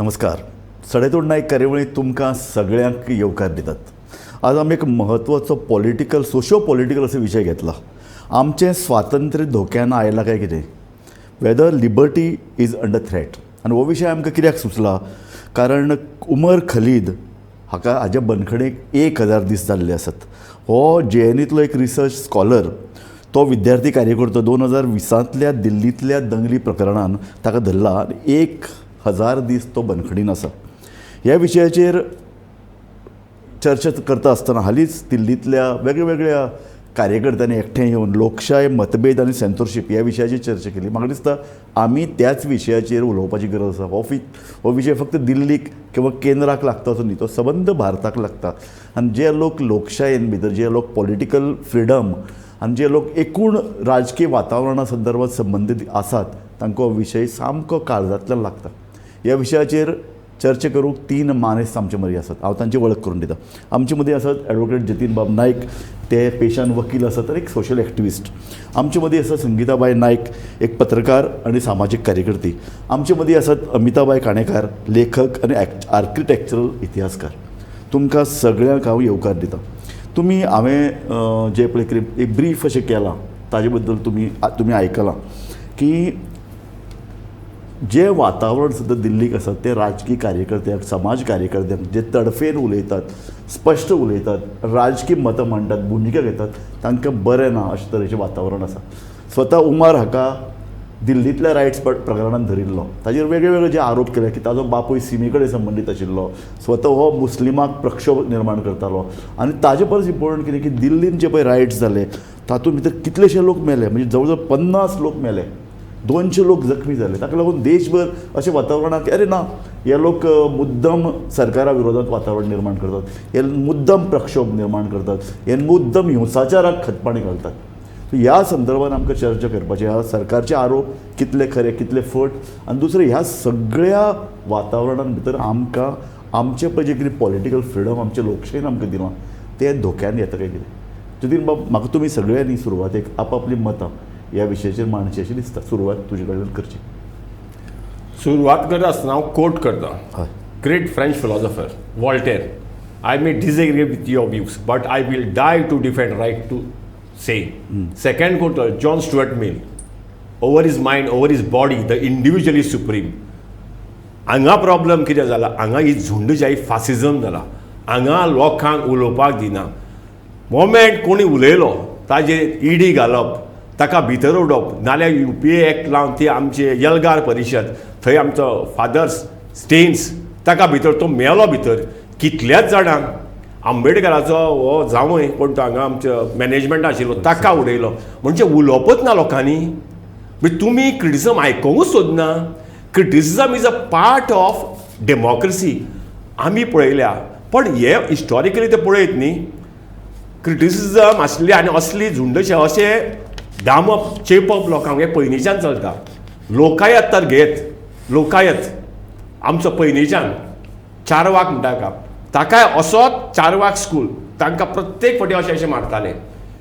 नमस्कार. सडेतोड नाईक कार्यावळींत तुमकां सगळ्यांक येवकार दितात. आज आमी एक म्हत्वाचो सोशियो पॉलिटिकल असो विशय घेतला. आमचें स्वातंत्र्य धोक्यान आयलां काय कितें, whether liberty is under threat. आनी हो विशय आमकां कित्याक सुचला, कारण उमर खलीद हाच्या बंदखणीक 1000 दीस जाल्ले आसात. हो JNUतलो एक रिसर्च स्कॉलर, तो विद्यार्थी कार्यकर्तो 2020तल्या दिल्लींतल्या दंगली प्रकरणान ताका धरला आनी 1000 दीस तो बंदखणीन आसा. ह्या विशयाचेर चर्चा करता आसतना हालींच दिल्लींतल्या वेगळ्या कार्यकर्त्यांनी एकठांय येवन लोकशाय, मतभेद आनी सेन्सॉरशीप ह्या विशयाचेर चर्चा केली. म्हाका दिसता आमी त्याच विशयाचेर उलोवपाची गरज आसा. हो विशय फक्त दिल्लीक किंवा केंद्राक लागता असो न्ही, तो सबंद भारताक लागता. आनी जे लोक लोकशायेन भितर, जे लोक पॉलिटिकल फ्रिडम आनी जे लोक एकूण राजकीय वातावरणा संदर्भात संबंदीत आसात, तांकां हो विशय सामको काळजांतल्यान लागता. ह्या विशयाचेर चर्चा करूंक 3 मानेस्त आमचे मदीं आसात. हांव तांची वळख करून दिता. आमचे मदीं आसात ॲडवोकेट जतीन बाब नायक, ते पेशान वकील आसात आनी एक सोशल एक्टिविस्ट. आमचे मदीं आसा संगीताबाई नायक, एक पत्रकार आनी सामाजीक कार्यकर्ती. आमचे मदीं आसात अमिताबाई काणेकार, लेखक आनी आर्किटेक्चरल इतिहासकार. तुमकां सगळ्यांक हांव येवकार दिता. हांवें जे पळय कितें एक ब्रीफ अशें केलां ताजे बद्दल तुमी आयकलां की जे वातावरण सुद्दां दिल्लीक आसा ते राजकीय कार्यकर्त्यांक, समाज कार्यकर्त्यांक जे तडफेन उलयतात, स्पश्ट उलयतात, राजकीय मतां मांडटात, भुमिका घेतात, तांकां बरें ना अशे तरेचें वातावरण आसा. स्वता उमर हाका दिल्लींतल्या रायट्स प्रकरणान धरिल्लो. ताजेर वेगळे जे आरोप केले की ताजो बापूय सिमी कडेन संबंदीत आशिल्लो, स्वता हो मुस्लिमाक प्रक्षोभ निर्माण करतालो. आनी ताजे परस इम्पॉर्टंट कितें की दिल्लीन जे पळय रायट्स जाले तातूंत भितर कितलेशे लोक मेले, म्हणजे जवळ जवळ 50 लोक मेले, 200 लोक जखमी जाले. ताका लागून देशभर अशें वातावरणात की अरे ना, हे लोक मुद्दम सरकारा विरोधात वातावरण निर्माण करतात, हे मुद्दम प्रक्षोभ निर्माण करतात, हे मुद्दम हिंसाचाराक खतपाणी घालतात. ह्या संदर्भात आमकां चर्चा करपाची. ह्या सरकारचे आरोप कितले खरे, कितले फट, आनी दुसरें ह्या सगळ्या वातावरणान भितर आमकां आमचें पळय जें कितें पॉलिटिकल फ्रिडम आमच्या लोकशायेन आमकां दिलां तें धोक्यान येता काय कितें. जतीन बाब, म्हाका तुमी सगळ्यांनी सुरवातेक आपापली मतां ह्या विशयाचेर मांडची अशें दिसता. सुरवात तुजे कडल्यान करची. सुरवात करता आसतना हांव कोट करता great French philosopher Voltaire. I may disagree with your views but I will die to defend right to say. Second quote John Stuart Mill, over his mind, over his body the individual is supreme. हांगा problem कितें जाला, हांगा ही झुंडशाही fascism जाला. हांगा लोकांक उलोवपाक दिना. Moment कोणी उलयलो ताजेर ईडी घालप, ताका भितर उडोवप, नाल्यार UPA एक्ट लावन ती आमचे एल्गार परिशद, थंय आमचो फादर्स स्टेन्स, ताका भितर तो मेलो भितर. कितल्याच जाणांक आंबेडकराचो हो जावंय कोण तो हांगा आमचो मॅनेजमेंट आशिल्लो ताका उडयलो. म्हणजे उलोवपूच ना लोकांनी. म्हणजे तुमी क्रिटिसिजम आयकोंकूच सोदना. Criticism is a part of democracy आमी पळयल्या. पण हे हिस्टॉरिकली ते पळयत न्ही, क्रिटिसिजम आसली आनी असली झुंडशे अशें दामप, चेपप लोकांक हे पयलींच्यान चलता. लोकायत तर घेत, लोकायत आमचो पयलींच्यान चारवाक म्हणटा ताका, ताकाय असोच चारवाक स्कूल, तांकां प्रत्येक फावटी अशें मारताले.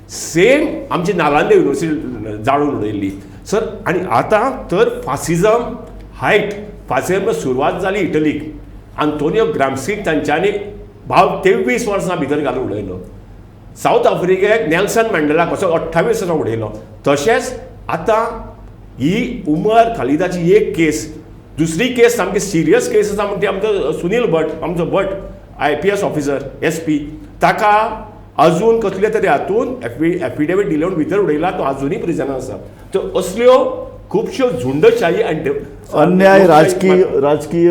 सेम आमची नालंदा युनिवर्सिटी जाळून उडयल्ली सर. आनी आतां तर फासिझम हायट, फासिझम सुरवात जाली इटलीक. आंतोनियो ग्राम्सीक तांच्यांनी 23 वर्सां भितर घालून उडयलो. साऊथ आफ्रिकेक नेल्सन मंडेला कसो 28 वर्सां उडयलो. तशेंच आतां ही उमर खालिदाची एक केस, दुसरी केस सामकी सिरियस केस आसा म्हणटी आमचो सुनील भट, आमचो भट IPS ऑफिसर SP, ताका अजून कसले तरी हातून एफिडेवीट दिले म्हणून भितर उडयला. तो अजुनूय प्रिजनांत आसा. तर असल्यो खुबश्यो झुंडशाही आनी अन्याय, राजकीय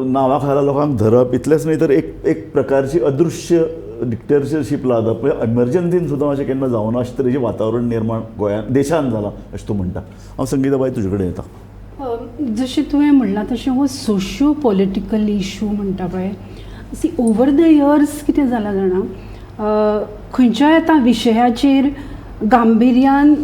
नांवा खाला लोकांक धरप इतलेंच न्ही तर एक प्रकारची अदृश्य डिक्टेटरशीप लावप. पळय एमर्जन्सीन सुद्दां अशें केन्ना जावना अशें तरेचें वातावरण निर्माण गोंयांत, देशांत जालां अशें तूं म्हणटा. हांव संगीताबाई तुजे कडेन येता. जशें तुवें म्हणलां तशें हो सोशियो पॉलिटिकल इशू म्हणटा पळय, सी ओवर द इयर्स कितें जालां जाणा, खंयच्याय आतां विशयाचेर गांभिर्यान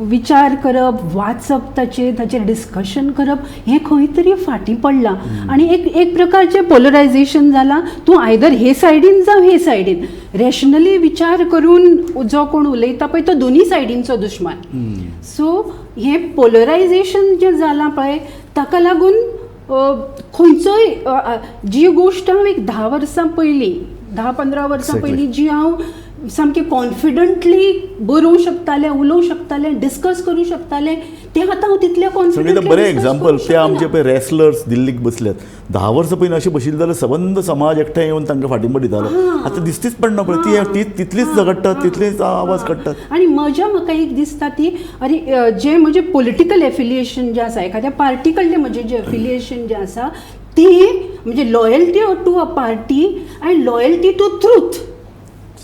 विचार करप, वाचप, ताचेर डिस्कशन करप हें खंय तरी फाटीं पडलां. आनी एक प्रकारचें पोलरायझेशन जालां. तूं आयदर हे सायडीन जावं हे सायडीन. रॅशनली विचार करून जो कोण उलयता पळय तो दोनी सायडींचो दुश्मन. सो हें पोलरायझेशन जें जालां पळय ताका लागून खंयचोय जी गोश्ट हांव एक 10 वर्सां पयलीं 10-15 वर्सां Exactly. पयलीं जी हांव सामकें कॉन्फिडंटली बरोवंक शकतालें उलोवंक शकतालें डिस्कस करूंक शकतालें तें आतां हांव तितलें सगळें कॉन्फिडंटली बरें एग्जाम्पल ते आमचे पळय रेसलर्स दिल्लीक बसल्यात 10 वर्सां पयलीं अशें बशिल्ले जाल्यार सबंद समाज एकठांय येवन तांकां फाटींबो दितालो आतां दिसतीच पडना पळय ती तितलीच झगडटात तितलीच आवाज काडटात आणि मजा म्हाका एक दिसता ती अरे जे म्हजे पॉलिटिकल एफिलिएशन जे आसा एखाद्या पार्टी कडलें म्हजें जें एफिलिएशन जें आसा ती म्हणजे loyalty to a party and loyalty to truth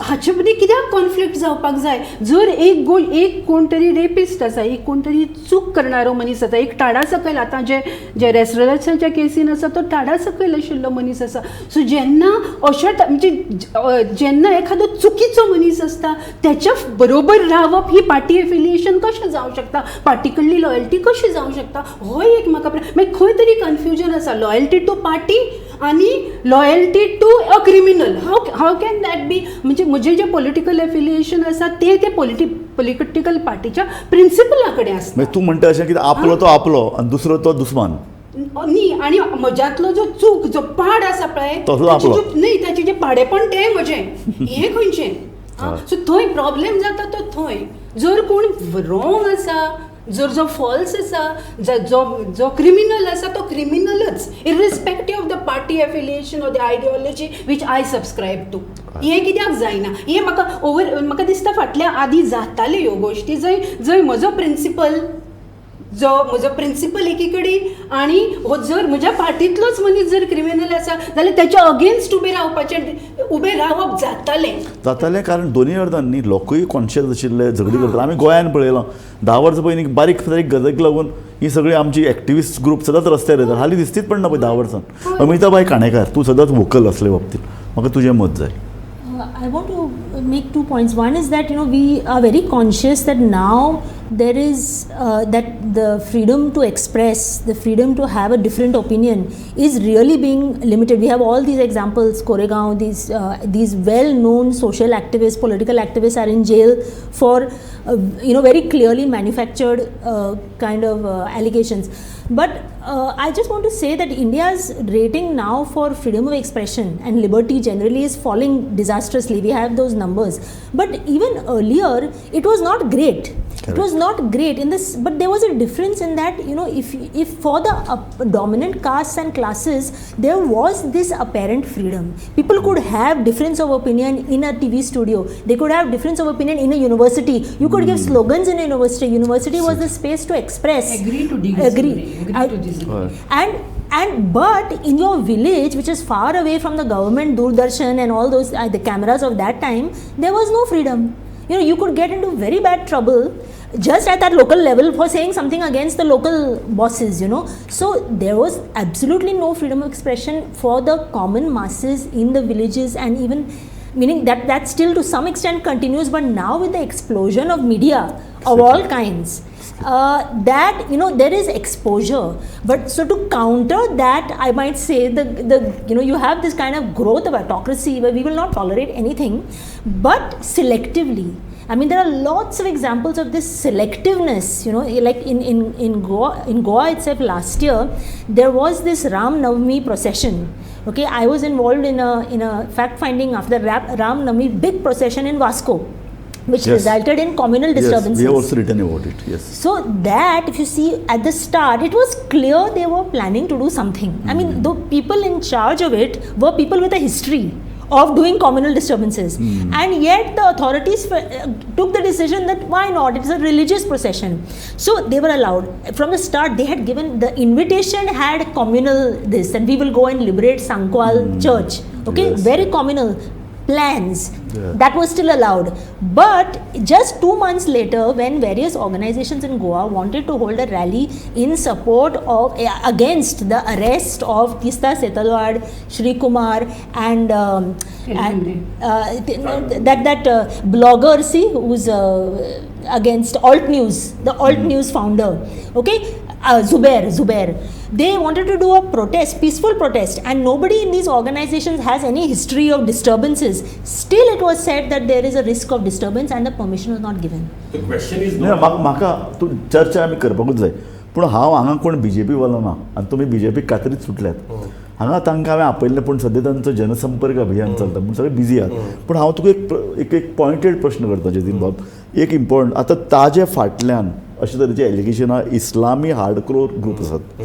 हाचे मदीं कित्याक कॉन्फ्लिक्ट जावपाक जाय जर एक कोण तरी रेपिस्ट आसा एक कोण तरी चूक करणारो मनीस आसा एक टाडा सकयल आतां जे रेसलर्साच्या केसीन आसा तो टाडा सकयल आशिल्लो मनीस आसा सो जेन्ना अशा म्हणजे जेन्ना एखादो चुकीचो मनीस आसता त्याच्या बरोबर रावप ही पार्टी एफिलिएशन कशें जावंक शकता पार्टी कडली लॉयल्टी कशी जावंक शकता हो एक म्हाका मागीर खंय तरी कन्फ्युजन आसा लॉयल्टी टू पार्टी आणि loyalty to a criminal how can that be म्हणजे म्हजें जें पॉलिटिकल एफिलिएशन आसा ते पॉलिटिकल पार्टीच्या प्रिंसिपला कडेन आसता मागीर तूं म्हणटा अशें कितें आपलो तो आपलो आनी दुसरो तो दुस्मान न्ही आणि म्हज्यातलो जो पाड आसा पळय तसलो आपलो. न्ही ताचें जें पाडेपण तें म्हजें हें खंयचें सो थंय प्रॉब्लेम जाता तो थंय जर कोण रॉंग आसा जो फॉल्स आसा जो क्रिमिनल आसा तो क्रिमिनलच irrespective of the party affiliation or the ideology which I subscribe to हें कित्याक जायना हें म्हाका दिसता फाटल्या आदीं जाताल्यो ह्यो गोश्टी जंय म्हजो प्रिंसिपल एकी कडेन आनी हो जर म्हज्या पार्टींतलोच मनीस जर क्रिमिनल आसा जाल्यार त्याच्या अगेन्स्ट उबें रावप जातालें कारण दोनूय अर्दांनी लोकूय कॉन्शियस आशिल्ले झगडी करतात आमी गोंयान पळयलां 10 वर्सां पयलीं बारीक गजालीक लागून ही सगळी आमची एक्टिविस्ट ग्रुप सदांच रस्त्यार येतात हालीं दिसतीच पडना पळय 10 वर्सान अमिताभाई काणेकार तूं सदांच वोकल असले बाबतींत म्हाका तुजें मत जाय I want to make 2 points. One is that we are very conscious that now there is that the freedom to express, the freedom to have a different opinion is really being limited. We have all these examples. Koregaon, these well-known social activists, political activists are in jail for very clearly manufactured kind of allegations. But I just want to say that India's rating now for freedom of expression and liberty generally is falling disastrously. We have those numbers. But even earlier, it was not great. Correct. It was not great in this, but there was a difference in that, if for the dominant castes and classes, there was this apparent freedom. People could have difference of opinion in a TV studio. They could have difference of opinion in a university. You could give slogans in a university. University was the space to express. Agree to disagree. Agree to disagree. But in your village, which is far away from the government, Doordarshan and all those the cameras of that time, there was no freedom. You could get into very bad trouble just at that local level for saying something against the local bosses, So there was absolutely no freedom of expression for the common masses in the villages, and even meaning that still to some extent continues, but now with the explosion of media of all kinds, that there is exposure. But so to counter that, I might say you have this kind of growth of autocracy where we will not tolerate anything, but selectively. I mean, there are lots of examples of this selectiveness. Like in Goa itself last year, there was this Ram Navami procession. Okay, I was involved in a fact finding after Ram Navami big procession in Vasco, which resulted in communal disturbances. Yes, we have also written about it. Yes. So that, if you see at the start, it was clear they were planning to do something. I mean, the people in charge of it were people with a history of doing communal disturbances, and yet the authorities took the decision that why not, it's a religious procession, so they were allowed. From the start, they had given the invitation, had communal this, and we will go and liberate Sankwal church, okay, yes. Very communal plans, that was still allowed. But just 2 months later, when various organizations in Goa wanted to hold a rally in support of against the arrest of Tista Setalwad, Shri Kumar, and that blogger, who's against Alt News, the Alt News founder, okay, Zubair. They wanted to do a protest, peaceful protest, and nobody in these organizations has any history of disturbances. Still, it was said that there is a risk of disturbance and the permission was not given. The question is म्हाका तूं चर्चा आमी करपाकूच जाय पूण हांव हांगा कोण BJP वालो ना आनी तुमी BJP खात्रीत सुटल्यात हांगा तांकां हांवें आपयल्लें पूण सद्या तांचो जनसंपर्क अभियान चलता पूण सगळे बिजी आहात पूण हांव तुका एक पॉयंटेड प्रश्न करता जतीन बाब एक इम्पॉर्टंट आतां ताजे फाटल्यान अशे तरेचे एलिगेशनां इस्लामी हार्डकोर ग्रूप आसात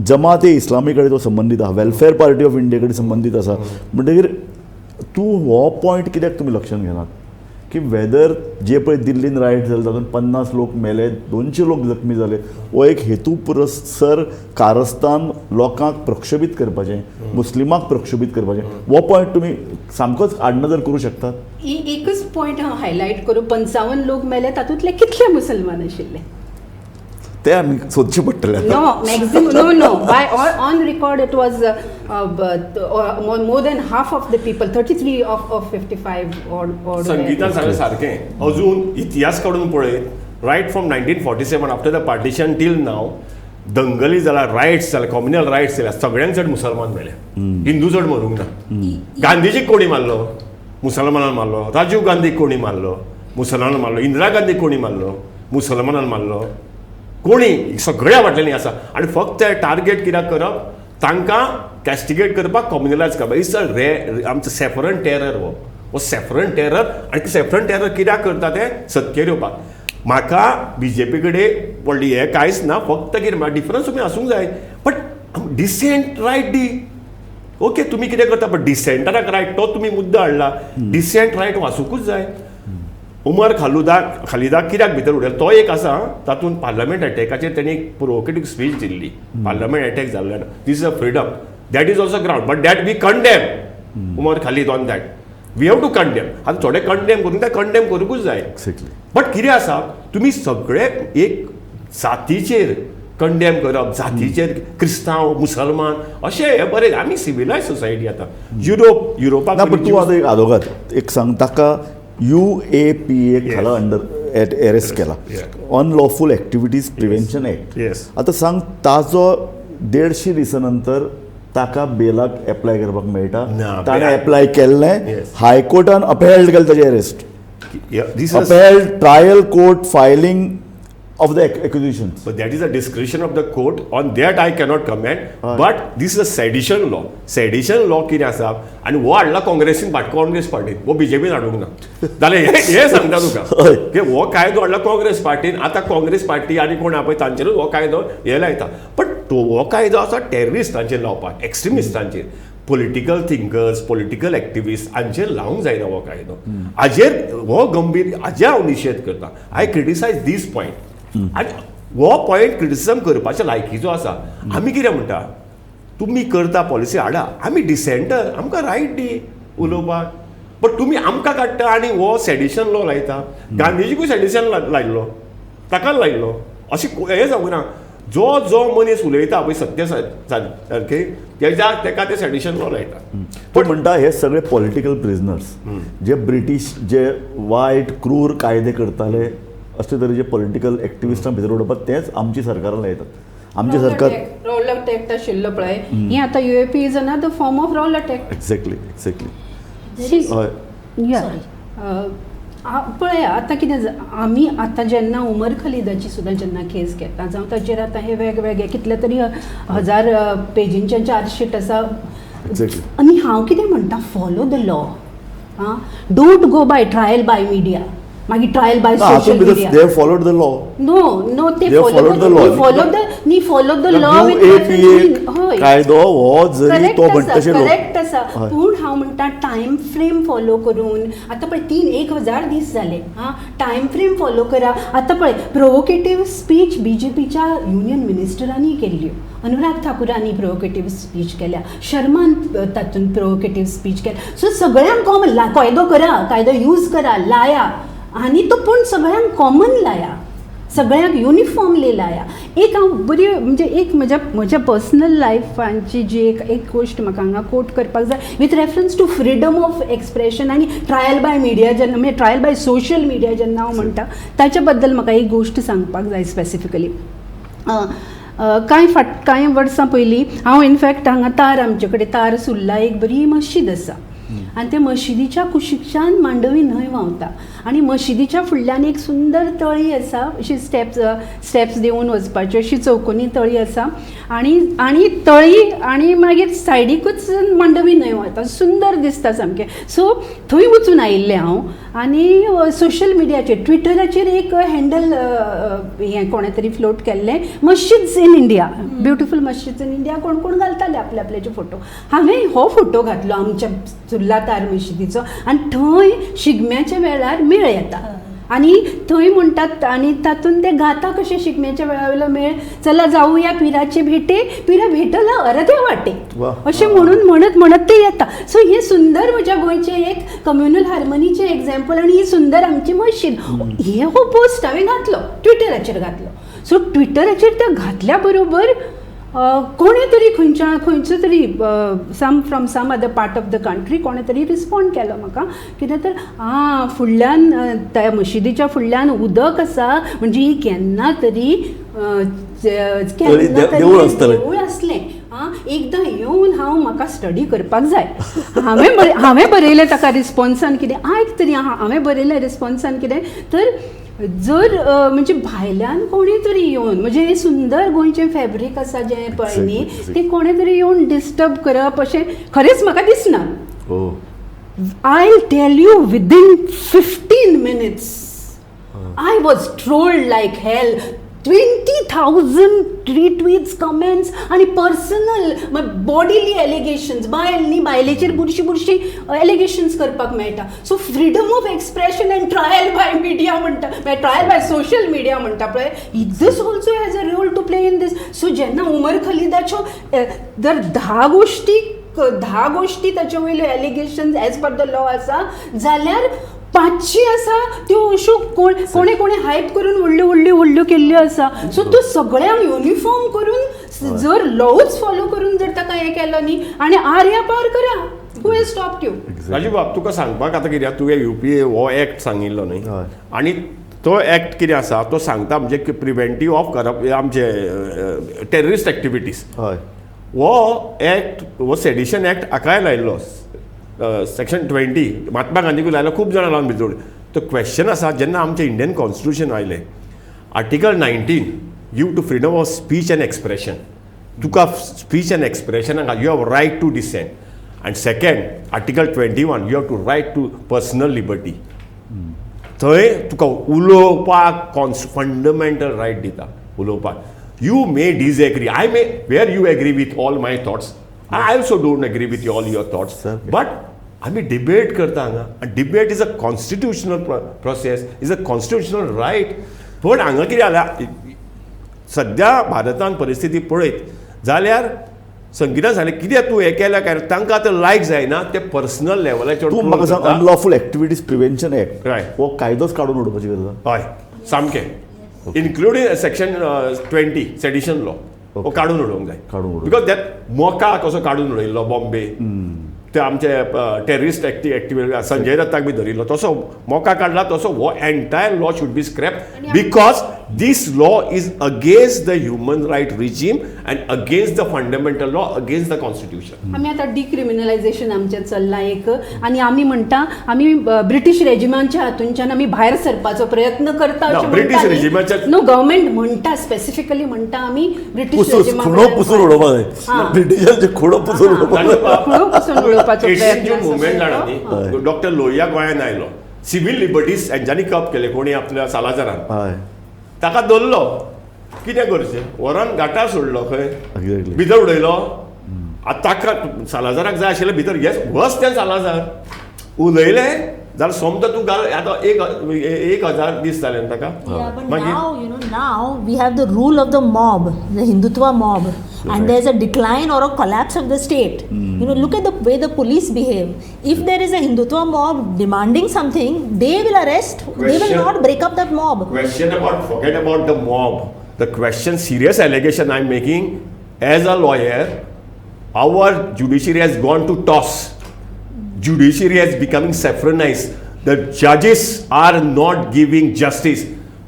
जमात ए इस्लामी कडेन तो संबंदीत आहा वेलफेअर पार्टी ऑफ इंडिया कडेन संबंदीत आसा म्हणटकीर तूं हो पॉयंट कित्याक तुमी लक्षांत घेनात की वेदर जे पळय दिल्लीन रायट जाले तातूंत 50 लोक मेले 200 लोक जखमी जाले हो एक हेतू पुरस्सर कारस्थान लोकांक प्रक्षोभीत करपाचें मुस्लिमांक प्रक्षोभीत करपाचें हो पॉयंट तुमी सामकोच आडनदर करूं शकतात एकच पॉयंट हांव हायलायट करूं 55 लोक मेले तातूंतले कितले मुसलमान आशिल्ले ते आमी सोदचें पडटलें No, maximum, no. On record, it was more than half of the people, 33 of 55 or संगीतान सांगलें सारकें अजून इतिहास काडून पळयत riot from 1947 after the partition till नाव दंगली जाल्यार रायट्स जाल्यार कम्युनल रायट्स जाल्यार सगळ्यांक चड मुसलमान मेले हिंदू चड मरूंक ना गांधीजीक कोणी मारलो मुसलमानान मारलो राजीव गांधीक कोणी मारलो मुसलमानान मारलो इंदिरा गांधीक कोणी मारलो मुसलमानान मारलो कोणी सगळ्या वाटलेली आसा आनी फक्त टार्गेट कित्याक करप तांकां कॅस्टिगेट करपाक कम्युनलायज करपाक इट्स आमचो सॅफरन टेरर हो सॅफरन टेरर आनी सॅफरन टेरर कित्याक करता ते सत्तेर येवपाक म्हाका BJP कडेन व्हडली हें कांयच ना फक्त कितें डिफरन्स तुमी आसूंक जाय बट डिसेंट रायट दी ओके तुमी कितें करता बट डिसेंटराक रायट तो तुमी मुद्दो हाडला डिसेंट रायट वाचूंकूच जाय उमर खालिदाक कित्याक भितर उडयलो तो एक आसा तातूंत पार्लमेंट अटॅकाचेर तेणी एक प्रोवोकेटीव स्पीच दिल्ली पार्लमेंट अटॅक जाल्ल्यान this is a freedom that is also ground but that we condemn Umar Khalid on that we have to condemn आतां थोडे कंडेम करून ते कंडेम करूंकूच जाय एक्झॅक्टली बट कितें आसा तुमी सगळे एक जातीचेर कंडेम करप जातीचेर क्रिस्तांव मुसलमान अशें हे बरें आमी सिविलायज सोसायटी आतां युरोपाक ना पूण तूं आतां एक आदोगाद एक सांग ताका UAPA खाला अंडर अरेस्ट केला अनलॉफूल एक्टिविटीज प्रिव्हेन्शन एक्ट Yes. आतां सांग ताजो 150 दिसां नंतर ताका बेलाक एप्लाय करपाक मेळटा ना, ताणें बेलाक- एप्लाय केल्लें Yes. हायकोर्टान अपहेल्ड केलें ताजें arrest This is upheld trial court filing of the accusations. But that is a discretion of the court. On that I cannot comment. But this is a sedition law. Sedition law कितें आसा आनी हो हाडला काँग्रेसीन काँग्रेस पार्टीन हो BJPन हाडूंक ना जाल्यार हे सांगता तुका की हो कायदो हाडला काँग्रेस पार्टीन आतां काँग्रेस पार्टी आनी कोण आहा पळय तांचेरूच हो कायदो हे लायता बट तो हो कायदो आसा टेररिस्टांचेर लावपाक एक्स्ट्रिमिस्टांचेर पॉलिटिकल थिंकर्स पॉलिटिकल एक्टिविस्ट हांचेर लावंक जायना हो कायदो हाजेर हो गंभीर हाजेर हांव निशेध करता आय क्रिटिसायज दीस पॉयंट आनी हो पॉयंट क्रिटिसिजम करपाच्या लायकीचो आसा आमी कितें म्हणटा तुमी करता पॉलिसी हाडा आमी डिसेंटर आमकां रायट दी उलोवपाक बट तुमी आमकां काडटा आनी हो सेडिशन लॉ लायता गांधीजीकूय सेडिशन लायल्लो ताका लायल्लो अशें हें जावंक ना जो मनीस उलयता पळय सत्य सारके तेका ते सेडिशन लॉ लायता पण म्हणटा हे सगळे पॉलिटिकल प्रिजनर्स जे ब्रिटीश जे वायट क्रूर कायदे करताले अशे तरेचे पॉलिटिकल एक्टिविस्टां भितर उडोवपाक तेच आमची सरकारान लायतात आमचे सरकार रॉलर टॅक्ट आशिल्लो पळय ही आतां UAP is another form of Rowlatt act exactly हय या पळय आतां कितें आमी आतां जेन्ना उमर खलिदाची सुद्दां जेन्ना केस घेता जावं ताचेर आतां हे वेगवेगळे कितले तरी 1000 पेजींचे चार्जशीट आसा एक्झॅक्टली आनी हांव कितें म्हणटा follow the law don't go by trial by media मागीर trial by social media they followed the law no ते They followed the law. Follow the law UAPA कायदो हो जरी तो म्हणटा तशें करेक्ट आसा पूण हांव म्हणटा टायम फ्रेम फॉलो करून आतां पळय 1000 दीस जाले टायम फ्रेम फॉलो करा आतां पळय प्रोवोकेटीव स्पीच BJPच्या युनियन मिनिस्टरांनी केल्ल्यो अनुराग ठाकुरांनी प्रोवोकेटीव स्पीच केल्या शर्मान तातूंत प्रोवोकेटीव स्पीच केल्या सो सगळ्यांक कॉमन कायदो यूज करा लाया आनी तो पूण सगळ्यांक कॉमन लाया सगळ्यांक युनिफॉर्मली लाया एक हांव बरी म्हणजे एक म्हज्या पर्सनल लायफांची जी एक गोश्ट म्हाका हांगा कोट करपाक जाय with reference to freedom of expression आनी ट्रायल बाय मिडिया जेन्ना म्हणजे ट्रायल बाय सोशल मिडिया जेन्ना हांव म्हणटा ताच्या बद्दल म्हाका एक गोश्ट सांगपाक जाय स्पेसिफिकली कांय वर्सां पयलीं हांव इनफॅक्ट हांगा आमचे कडेन तार सुर्ला एक बरी मस्जिद आसा आनी त्या मशिदीच्या कुशीकच्यान मांडवी न्हंय व्हांवता आनी मशिदीच्या फुडल्यान एक सुंदर तळी आसा, अशी स्टेप्स देवन वचपाची अशी चौकोनी तळी आसा आनी तळी आनी मागीर सायडीकूच मांडवी न्हंय वता, सुंदर दिसता सामकें. सो थंय वचून आयिल्लें हांव आनी सोशल मिडियाचेर ट्विटराचेर एक हँडल हें कोणें तरी फ्लोट केल्लें, masjids in India, beautiful masjids in India, कोण कोण घालताले आपल्याचे फोटो. हांवें हो फोटो घातलो आमच्या सुर्लातार मशिदीचो आनी थंय शिगम्याच्या वेळार मेळ येता आनी थंय म्हणटात आनी तातूंत ते गाता कशे शिगम्याच्या वेळा मेळ, चला जाऊया पिराचे भेटे, पिरा भेटला अर्ध्या वाटे, अशें म्हणत ते येता. सो हे सुंदर म्हज्या गोंयचे एक कम्युनल हार्मनीचे एग्जाम्पल आनी ही सुंदर आमची मशीद. हे हो पोस्ट हांवें घातलो, ट्विटराचेर घातलो. सो ट्विटराचेर तो घातल्या बरोबर कोणें तरी खंयचो तरी from some other part of the country कोणें तरी रिस्पॉन्ड केलो म्हाका, कित्याक तर फुडल्यान त्या मशिदीच्या फुडल्यान उदक आसा म्हणजे ही केन्ना तरी देवूळ आसलें. एकदां येवन म्हाका स्टडी करपाक जाय. हांवें बरयलें ताका रिस्पॉन्सान कितें, आयक तरी हांवें बरयलें रिस्पॉन्सान कितें तर जर म्हणजे भायल्यान कोणी तरी येवन म्हणजे हे सुंदर गोंयचें फॅब्रीक आसा जें पळय न्ही तें कोणें तरी येवन डिस्टर्ब करप अशें खरेंच म्हाका दिसना. I will tell you within 15 minutes I was trolled like hell. 20,000 retweets, comments आणि पर्सनल बॉडीली एलिगेशन्स, बायलेचेर बुरशी एलिगेशन्स करपाक मेळटा. So freedom of expression and trial by media म्हणटा, ट्रायल बाय सोशल मिडिया म्हणटा पळय, this also has a role to play in this. So जेन्ना उमर खलिदाच्यो जर 10 गोष्टी ताचे वयल्यो allegations as per the law आसा जाल्यार 500 आसा त्यो अश्यो कोणें हायप करून व्हडल्यो केल्ल्यो आसा. सो त्यो सगळ्यांक युनिफॉर्म करून जर लॉच फॉलो करून जर ताका हें केलो न्ही आनी आर्या पार करा, who has stopped you. Rajiv बाब तुका सांगपाक आतां कित्याक तुवें UPA हो एक्ट सांगिल्लो न्ही आनी तो एक्ट कितें आसा तो सांगता म्हणजे प्रिव्हेंटीव ऑफ आमचे टेररिस्ट एक्टिविटीज. हो एक्ट हो सेडिशन एक्ट हाकाय लायिल्लो सेक्शन 20 महात्मा गांधीकूय लायलो, खूब जाणां लावन भितर. तो क्वेश्चन आसा जेन्ना आमचें इंडियन कॉन्स्टिट्यूशन आयलें article 19 you to freedom of speech and expression, तुका स्पीच एंड एक्सप्रेशनाक you have right to dissent. And second article 21 you have to right to personal liberty. थंय तुका उलोवपाक फंडमेंटल रायट दिता उलोवपाक. You may disagree. Where you agree with all my thoughts. I also don't agree with all your thoughts. But आम्ही debate करता हांगा. Debate is a constitutional process, is a constitutional right. पण हांगा कितें जाल्यार सद्या भारतान परिस्थिती पळयत जाल्यार संगिता जालें कित्याक तूं हें केल्या काय तांकां आतां लायक जायना ते पर्सनल लेवलाचेर. तूं म्हाका सांग अनलॉफूल एक्टिविटीज प्रिव्हेंशन एक्ट रायट हो कायदोच काडून उडोवपाची गरज आसा. हय सामकें इन्क्लुडींग सेक्शन 20 सेडिशन लॉ हो काडून उडोवंक जाय. बिकॉज दॅट मोका कसो काडून उडयल्लो बॉम्बे ते आमचे टेररिस्ट एक्टिविटी संजय दत्ताक बी धरिल्लो तसो मोका काडला तसो हो entire law should be scrap because this law is against the human right regime and against the fundamental law against the constitution. आमी आतां डिक्रिमिनलायझेशन आमचें चल्लां एक आनी आमी म्हणटा आमी ब्रिटीश रेजिमांच्या हातूंच्यान आमी भायर सरपाचो प्रयत्न करता अशें ब्रिटीश रेजिमाच्या नो गव्हर्मेंट म्हणटा स्पेसिफिकली म्हणटा आमी ब्रिटीश खुणो पुसून उडोवपाक जाय, ब्रिटिशांचे खुणो पुसून उडोवपाचो एशियन मुवमेंट जाणा न्ही डॉक्टर लोहिया गोंयांत आयलो, सिव्हील लिबर्टीज हेंच्यांनी कप केले कोणी आपल्या सालाजारान ताका धरलो कितें करचें व्हरोन घाटार सोडलो खंय भितर उडयलो. आतां ताका सालाजाराक जाय आशिल्लें भितर वच तें सालाजार उलयलें जाल्यार सोमतो तूं घाल आतां 1,000 दीस जाले ताका. Now we have the rule of the mob, the Hindutva mob, and there's a decline or a collapse of the state. Look at the way the police behave. If there is a Hindutva mob demanding something, they will arrest. They will not break up that mob. Forget about the mob. The question, serious allegation I'm making as a lawyer, our judiciary has gone to toss. Judiciary is becoming saffronized. The judges are not giving justice.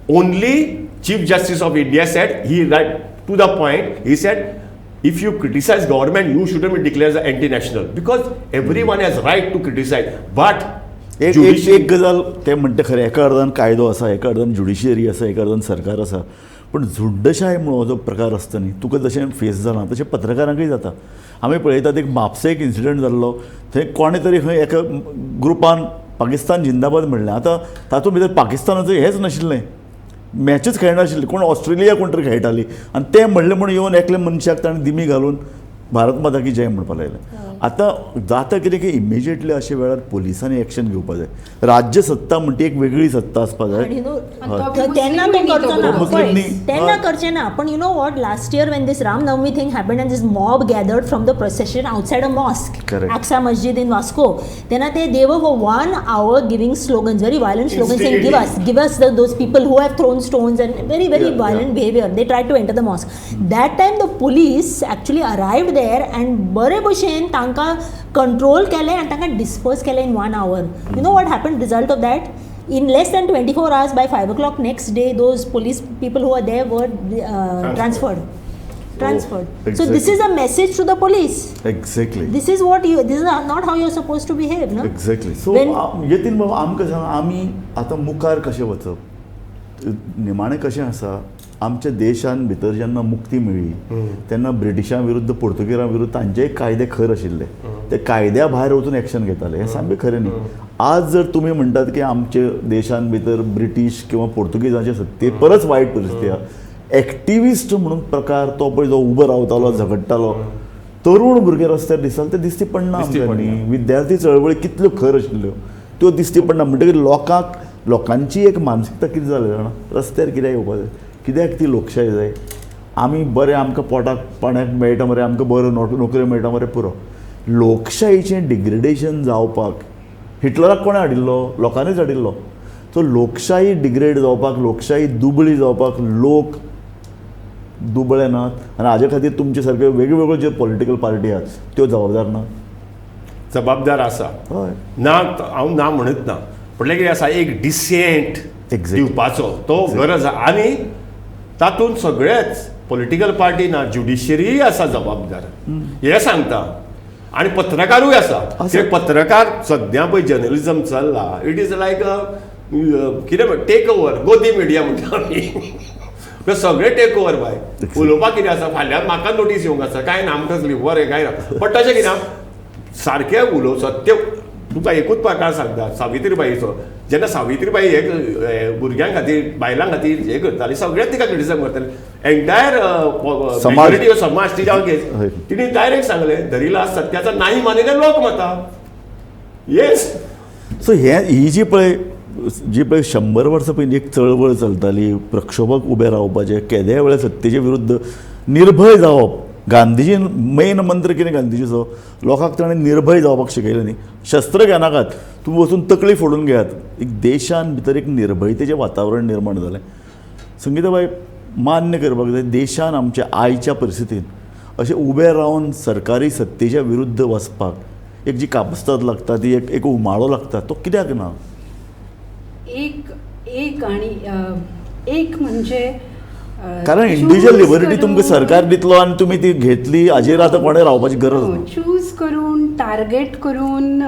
Only Chief Justice of India said, he right to the point, he said if you criticize government, you shouldn't be declared as anti-national because everyone has right to criticize. But एक गजाल ते म्हणटा खरें, एका अर्दान कायदो आसा, एका अर्दान judiciary आसा, एका अर्दान सरकार आसा, पण झुंडशाय म्हणून हो जो प्रकार आसता न्ही, तुका जशें फेस जालां तशें पत्रकारांकूय जाता. आमी पळयतात एक म्हापसा इन्सिडंट जाल्लो, थंय कोणे तरी खंय एका ग्रुपान पाकिस्तान जिंदाबाद म्हणलें. आतां तातूंत भितर पाकिस्तानाचें हेंच नाशिल्लें, मॅचच खेळनाशिल्ली, कोण ऑस्ट्रेलिया कोण तरी खेळटाली आनी तें म्हणलें म्हणून येवन एकल्या मनशाक ताणें दिमी घालून भारत माता की जय म्हणपाक लागलें. आतां जाता कितें की इमिजिएटली अशे वेळार पुलिसांनी एक्शन घेवपाक जाय. राज्य सत्ता म्हणटी एक वेगळी सत्ता आसपाक जाय. तेन्ना तो करचो ना, मुस्लीम न्ही. तेन्ना करचें ना. पण you know what, last year when this Ram Navami thing happened and this mob gathered from the procession outside a mosque, Correct. Aqsa Masjid in Vasco, तेन्ना they were for 1 hour giving slogans, very violent slogans, saying give us those people who have thrown stones and very violent behavior. They tried to enter the mosque. That time the police actually arrived there and बरे भशेन तांकां control केलें आनी तांकां disperse केलें in 1 hour. You know what happened result of that? In less than 24 hours, by 5 o'clock next day, those police people who were there were transferred. So exactly. this is a message to the police. Exactly. This is not how you're supposed to behave, no? Exactly. So Yatin बाबा आमकां सांग, आमी आतां मुखार कशें वचप? निमाणें कशें आसा, आमच्या देशान भितर जेन्ना मुक्ती मेळ्ळी तेन्ना ब्रिटिशां विरुद्ध, पोर्तुगीजां विरुद्ध तांचेय कायदे खर आशिल्ले. ते कायद्या भायर वचून एक्शन घेताले, हें सामकें खरें न्ही. आज जर तुमी म्हणटात की आमचे देशान भितर ब्रिटीश किंवा पोर्तुगीजांचे सत्ते परस वायट परिस्थिती आहा, एक्टिविस्ट म्हणून प्रकार तो पळय जो उबो रावतालो, झगडटालो, तरुण भुरगे रस्त्यार दिसताले, ते दिसती पडना आमकां न्ही. विद्यार्थी चळवळी कितल्यो खर आशिल्ल्यो त्यो दिसती पडना. म्हणटकीर लोकांची एक मानसिकता कितें जाली जाणा, रस्त्यार कित्याक येवपाक जाय, कित्याक ती लोकशाही जाय. आमी बरें, आमकां पोटाक पाण्याक मेळटा मरे, आमकां बऱ्यो नोकऱ्यो मेळटा मरे, पुरो. लोकशाहीचें डिग्रेडेशन जावपाक हिटलराक कोणें हाडिल्लो? लोकांनीच हाडिल्लो. सो लोकशाही डिग्रेड जावपाक, लोकशाही दुबळी जावपाक लोक दुबळे नात आनी हाजे खातीर तुमचे सारके वेगवेगळ्यो ज्यो पॉलिटिकल पार्टी आहात त्यो जबाबदार ना. जबाबदार आसा. हय, ना, हांव ना म्हणत ना, पूण कितें आसा, एक डिसेंट Exactly. दिवपाचो तो गरज आसा. आनी तातूंत सगळेच पॉलिटिकल पार्टी ना, ज्युडिशियरी आसा जबाबदार, हें सांगता. आनी पत्रकारूय आसा. ते पत्रकार सद्या पळय जर्नलिझम चल्ला, इट इज लायक कितें टेक ओवर, गोदी मिडिया म्हणटा आमी. सगळे टेक ओवर बाय. उलोवपाक कितें आसा, फाल्यां म्हाका नोटीस येवंक आसा, काय ना, आमकां बरें काय ना. पण तशें कितें सारकें उलोवप, सत्य. तुका एकूच प्रकार सांगता, सावित्रीबाईचो. जेन्ना सावित्रीबाई एक भुरग्यां खातीर, बायलां खातीर हें करताली, सगळेच तिका क्रिटिसायज करताले. एंटायर समाज तिच्या वांगेच. तिणे डायरेक्ट सांगलें, धरिला सत्याचा नाही मानिले लोक मता. येस. सो ही जी पळय 100 वर्सां पयलीं एक चळवळ चलताली, प्रक्षोभक उबे रावपाचे, केद्या वेळार सत्तेचे विरुद्ध निर्भय जावप. गांधीजीन मेन मंत्र कितें गांधीजीचो, लोकांक ताणें निर्भय जावपाक शिकयलें न्ही. शस्त्र घेनाकात, तुमी वचून तकली फोडून घेयात. एक देशान भितर एक निर्भयतेचें वातावरण निर्माण जालें. संगीताबाई, मान्य करपाक जाय, देशान आमच्या आयच्या परिस्थितींत अशें उबें रावन सरकारी सत्तेच्या विरुद्ध वचपाक एक जी कापस्ताद लागता, ती एक उमाळो लागता, तो कित्याक ना? एक म्हणजे कारण इंडिव्हिज्युअल लिबर्टी तुमकां सरकार दितलो आनी तुमी ती घेतली, हाजेर आतां कोणें रावपाची गरज ना. चूज करून, टार्गेट करून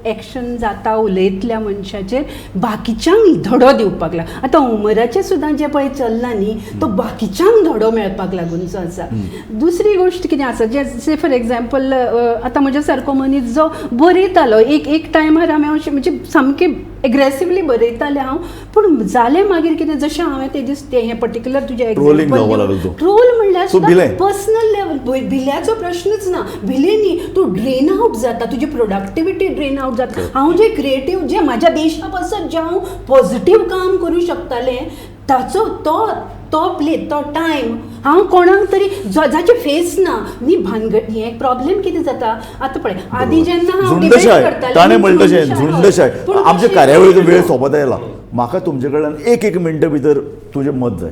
एक्शन जाता उलयतल्या मनशाचेर बाकीच्यांक धडो दिवपाक लाग. आतां उमराचें सुद्दां जें पळय चल्लां न्ही, तो बाकीच्यांक धडो मेळपाक लागूनचो आसा. दुसरी गोश्ट कितें आसा, जे फॉर एग्जाम्पल आतां म्हज्या सारको मनीस जो बरयतालो, एक टायमार हांवें अशें म्हणजे सामकें एग्रेसिवली बरयतालें हांव, पूण जालें मागीर कितें, जशें हांवें ते दीस हें पर्टिक्युलर तुजें ट्रोलिंग जावपाक लागलो तो. ट्रोल म्हणल्यार भिलें. पर्सनल लेवल भिल्याचो प्रश्नच ना. भिले न्ही, तूं ड्रेन आउट जाता, तुजी प्रोडक्टिविटी ड्रेन आउट जाता. हांव जे क्रिएटीव, जे म्हाज्या देशा पासत जे हांव पॉझिटीव काम करूं शकतालें, ताचो तो प्ले, तो टायम हांव कोणाक तरी जाचे फेस ना न्ही, भानगड. हें प्रॉब्लेम कितें जाता आतां पळय, आदीं जेन्ना हांव डिबेट करतालें, ताणें म्हणलें तशें झुंडशाय. आमचे कार्यावळीचो वेळ सोंपत आयला. म्हाका तुमचे कडल्यान एक मिनटां भितर तुजें मत जाय.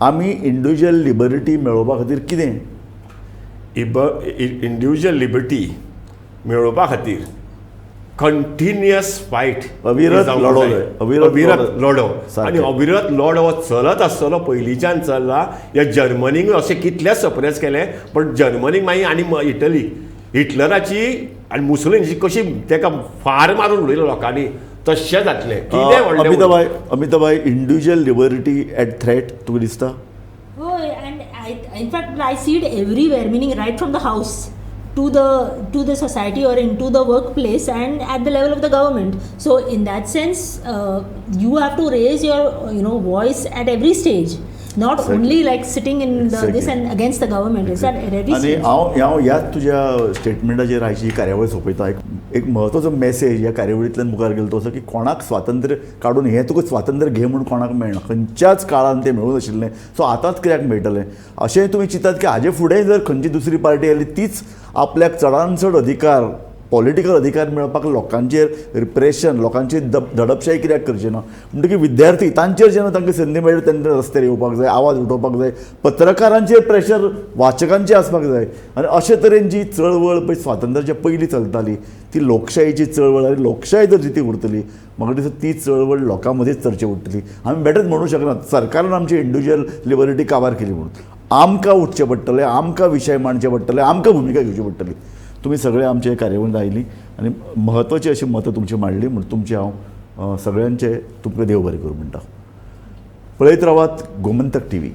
आमी इंडिव्हिज्युअल लिबर्टी मेळोवपा खातीर कितें? इंडिव्हिज्युअल लिबर्टी मेळोवपा खातीर कंटिन्युअस फायट अविरत लढवलंय. अविरत लढव सारकें. आणि अविरत लढव चलत आसतलो पयलींच्यान चल्ला. ह्या जर्मनीक अशें कितलेच सप्रेस केले, पण जर्मनीक मागीर आनी इटली हिटलराची आनी मुसोलिनीची कशी ताका फार मारून उडयलो लोकांनी, तशें जातलें. कितें व्हडलें अमिताभाई इंडिव्हिज्युअल लिबर्टी एट थ्रेट तुका दिसता? Oh, and in fact, I see it everywhere, meaning right from the house to the society or into the workplace and at the level of the government. So in that sense, you have to raise your voice at every stage, not only like sitting in this and against the government. It's at every आणि stage. हांव ह्याच तुज्या स्टेटमेंटाचेर आयची कार्यावळ सोंपयता. एक म्हत्वाचो message ह्या कार्यावळींतल्यान मुखार गेलो तो असो की कोणाक स्वातंत्र्य काडून हें तुका स्वातंत्र्य घे म्हणून कोणाक मेळना, खंयच्याच काळान तें मेळूं नाशिल्लें. सो आतांच कित्याक मेळटलें अशें तुमी चिंतात की हाजे फुडें जर खंयची दुसरी पार्टी आयली तीच आपल्याक चडांत चड अधिकार, पॉलिटिकल अधिकार मेळपाक लोकांचेर रिप्रेशन, लोकांची दडपशाही कित्याक करची ना. म्हणटकीर विद्यार्थी तांचेर जेन्ना तांकां संदी मेळटा तेन्ना रस्त्यार येवपाक जाय, आवाज उठोवपाक जाय, पत्रकारांचेर प्रेशर वाचकांचें आसपाक जाय. आनी अशे तरेन जी चळवळ पळय स्वातंत्र्याच्या पयलीं चलताली ती लोकशायेची चळवळ आनी लोकशाय जर जिती उरतली म्हाका दिसता ती चळवळ लोकां मदींच चर्चे उरतली. आमी बेठच म्हणूं शकनात सरकारान आमची इंडिव्हिज्युअल लिबर्टी काबार केली म्हणून. आमकां उठचें पडटलें, आमकां विशय मांडचे पडटले, आमकां भुमिका घेवची पडटली. तुम्ही सगळे आमचे कार्यावळींत आयली आनी म्हत्वाची अशी मतां तुमची मांडली म्हणून तुमचे हांव सगळ्यांचे तुमकां देव बरें करूं म्हणटा. पळयत रावात गोमंतक TV.